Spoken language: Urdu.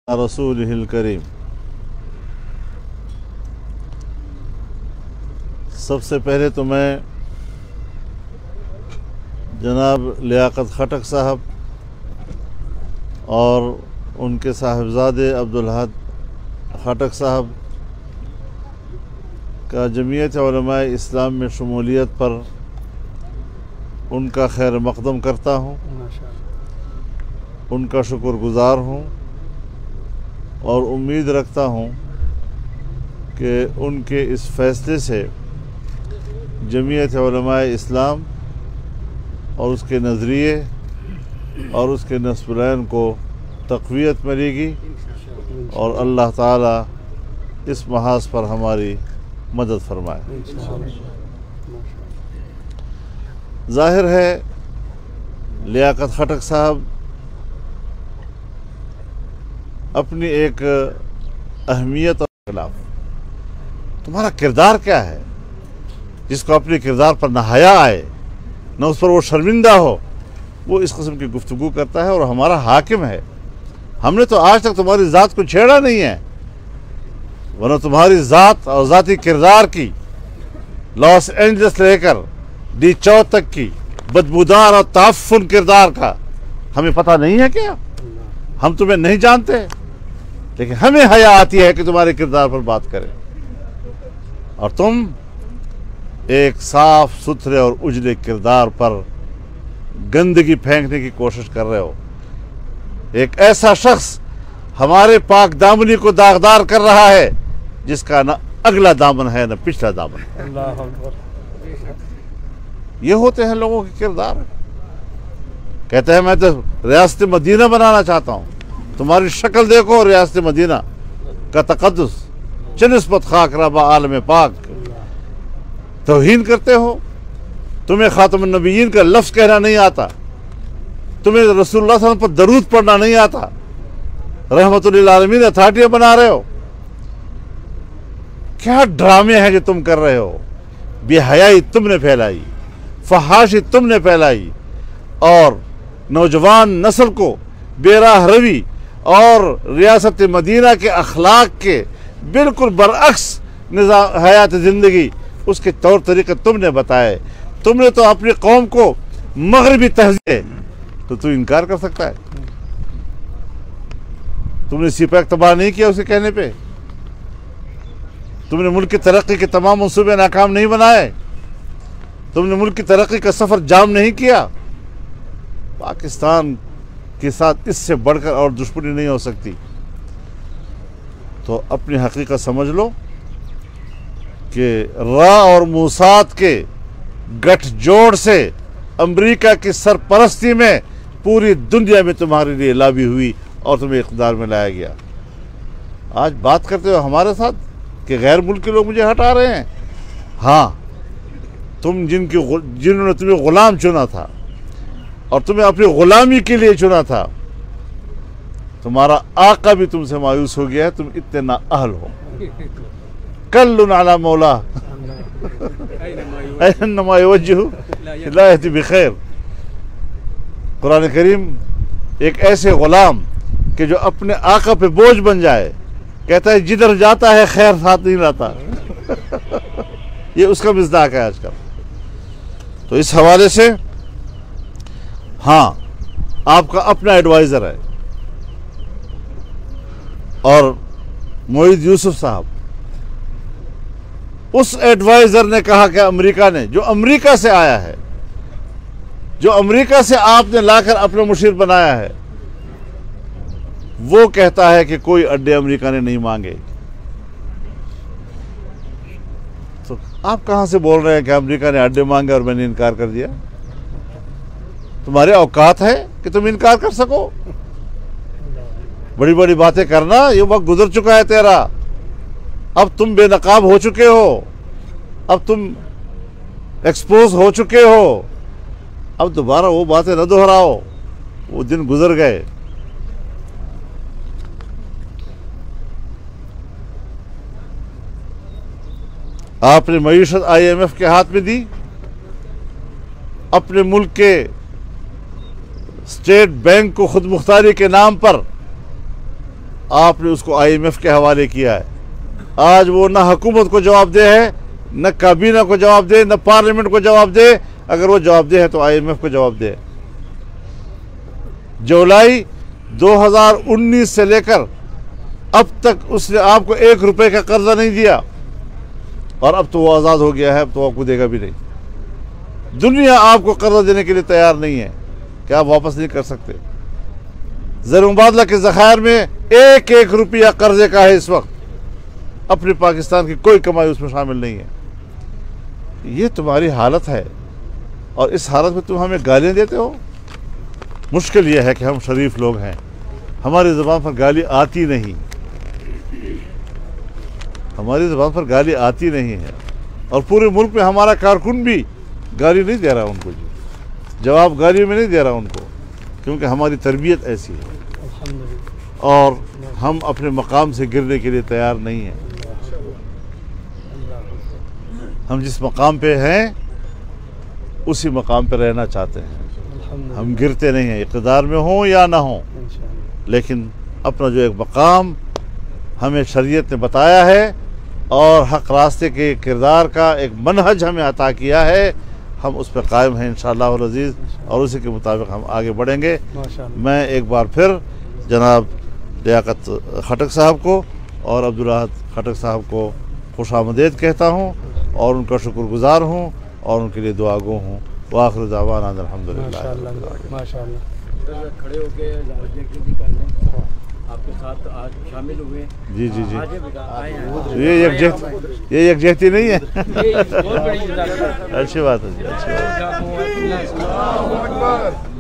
رسولہ الکریم۔ سب سے پہلے تو میں جناب لیاقت خٹک صاحب اور ان کے صاحبزادے عبدالحد خٹک صاحب کا جمعیت علماء اسلام میں شمولیت پر ان کا خیر مقدم کرتا ہوں، ان کا شکر گزار ہوں اور امید رکھتا ہوں کہ ان کے اس فیصلے سے جمعیت علماء اسلام اور اس کے نظریے اور اس کے نصب العین کو تقویت ملے گی اور اللہ تعالیٰ اس محاذ پر ہماری مدد فرمائے۔ ظاہر ہے لیاقت خٹک صاحب اپنی ایک اہمیت اور خلاف، تمہارا کردار کیا ہے جس کو اپنے کردار پر نہ حیا آئے نہ اس پر وہ شرمندہ ہو، وہ اس قسم کی گفتگو کرتا ہے اور ہمارا حاکم ہے۔ ہم نے تو آج تک تمہاری ذات کو چھیڑا نہیں ہے، ورنہ تمہاری ذات اور ذاتی کردار کی لاس اینجلس لے کر ڈی چو تک کی بدبودار اور تعفن کردار کا ہمیں پتہ نہیں ہے کیا؟ ہم تمہیں نہیں جانتے، لیکن ہمیں حیا آتی ہے کہ تمہارے کردار پر بات کریں، اور تم ایک صاف ستھرے اور اجلے کردار پر گندگی پھینکنے کی کوشش کر رہے ہو۔ ایک ایسا شخص ہمارے پاک دامنی کو داغدار کر رہا ہے جس کا نہ اگلا دامن ہے نہ پچھلا دامن ہے۔ یہ ہوتے ہیں لوگوں کے کردار۔ کہتے ہیں میں تو ریاست مدینہ بنانا چاہتا ہوں، تمہاری شکل دیکھو ریاست مدینہ کا تقدس، چنسبت خاک ربا عالم پاک، توہین کرتے ہو۔ تمہیں خاتم النبیین کا لفظ کہنا نہیں آتا، تمہیں رسول اللہ صلی اللہ علیہ وسلم پر درود پڑھنا نہیں آتا، رحمت للعالمین اتھارٹیاں بنا رہے ہو۔ کیا ڈرامے ہیں جو تم کر رہے ہو؟ بے حیائی تم نے پھیلائی، فحاشی تم نے پھیلائی، اور نوجوان نسل کو بے راہ روی اور ریاست مدینہ کے اخلاق کے بالکل برعکس نظام حیات زندگی، اس کے طور طریقے تم نے بتائے۔ تم نے تو اپنی قوم کو مغربی تہذیب، تو انکار کر سکتا ہے؟ تم نے سی پیک تباہ نہیں کیا اسے کہنے پہ؟ تم نے ملک کی ترقی کے تمام منصوبے ناکام نہیں بنائے؟ تم نے ملک کی ترقی کا سفر جام نہیں کیا؟ پاکستان کے ساتھ اس سے بڑھ کر اور دشمنی نہیں ہو سکتی۔ تو اپنی حقیقت سمجھ لو کہ را اور موساد کے گٹھ جوڑ سے امریکہ کی سرپرستی میں پوری دنیا میں تمہارے لیے لابی ہوئی اور تمہیں اقتدار میں لایا گیا۔ آج بات کرتے ہو ہمارے ساتھ کہ غیر ملک کے لوگ مجھے ہٹا رہے ہیں۔ ہاں، تم جنہوں نے تمہیں غلام چنا تھا اور تمہیں اپنی غلامی کے لیے چنا تھا، تمہارا آقا بھی تم سے مایوس ہو گیا ہے، تم اتنے نااہل ہو۔ کل علی مولا اینما یوجہ لا یہدی بخیر۔ قرآن کریم ایک ایسے غلام کہ جو اپنے آقا پہ بوجھ بن جائے، کہتا ہے جدھر جاتا ہے خیر ساتھ نہیں لاتا۔ یہ اس کا مصداق ہے آج کل۔ تو اس حوالے سے ہاں، آپ کا اپنا ایڈوائزر ہے، اور معید یوسف صاحب، اس ایڈوائزر نے کہا کہ امریکہ نے، جو امریکہ سے آیا ہے، جو امریکہ سے آپ نے لا کر اپنا مشیر بنایا ہے، وہ کہتا ہے کہ کوئی اڈے امریکہ نے نہیں مانگے۔ تو آپ کہاں سے بول رہے ہیں کہ امریکہ نے اڈے مانگے اور میں نے انکار کر دیا؟ تمہارے اوقات ہے کہ تم انکار کر سکو؟ بڑی بڑی باتیں کرنا، یہ وقت گزر چکا ہے تیرا۔ اب تم بے نقاب ہو چکے ہو، اب تم ایکسپوز ہو چکے ہو، اب دوبارہ وہ باتیں نہ دہراؤ، وہ دن گزر گئے۔ آپ نے معیشت IMF کے ہاتھ میں دی، اپنے ملک کے اسٹیٹ بینک کو خود مختاری کے نام پر آپ نے اس کو IMF کے حوالے کیا ہے. آج وہ نہ حکومت کو جواب دہ ہے، نہ کابینہ کو جواب دے، نہ پارلیمنٹ کو جواب دے. اگر وہ جواب دہ ہے تو IMF کو جواب دے. جولائی 2019 سے لے کر اب تک اس نے آپ کو 1 روپے کا قرضہ نہیں دیا، اور اب تو وہ آزاد ہو گیا ہے، اب تو آپ کو دے گا بھی نہیں. دنیا آپ کو قرضہ دینے کے لیے تیار نہیں ہے کہ آپ واپس نہیں کر سکتے. زر مبادلہ کے ذخائر میں 1 روپیہ قرضے کا ہے اس وقت. اپنے پاکستان کی کوئی کمائی اس میں شامل نہیں ہے. یہ تمہاری حالت ہے، اور اس حالت میں تم ہمیں گالیاں دیتے ہو. مشکل یہ ہے کہ ہم شریف لوگ ہیں، ہماری زبان پر گالی آتی نہیں، ہماری زبان پر گالی آتی نہیں ہے. اور پورے ملک میں ہمارا کارکن بھی گالی نہیں دے رہا ان کو، جواب گالیوں میں نہیں دے رہا ان کو، کیونکہ ہماری تربیت ایسی ہے اور ہم اپنے مقام سے گرنے کے لیے تیار نہیں ہیں. ہم جس مقام پہ ہیں اسی مقام پہ رہنا چاہتے ہیں. ہم گرتے نہیں ہیں، اقتدار میں ہوں یا نہ ہوں، لیکن اپنا جو ایک مقام ہمیں شریعت نے بتایا ہے اور حق راستے کے کردار کا ایک منہج ہمیں عطا کیا ہے، ہم اس پہ قائم ہیں انشاءاللہ العزیز، اور اسی کے مطابق ہم آگے بڑھیں گے. میں ایک بار پھر جناب لیاقت خٹک صاحب کو اور عبدالاحد خٹک صاحب کو خوش آمدید کہتا ہوں اور ان کا شکر گزار ہوں اور ان کے لیے دعا گو ہوں. وآخر دعوانا الحمدللہ. ماشاءاللہ. کھڑے ہو کے آپ کے ساتھ آج شامل ہوئے. جی جی جی، یہ یکجہتی نہیں ہے. اچھی بات ہے جی، اچھی بات ہے.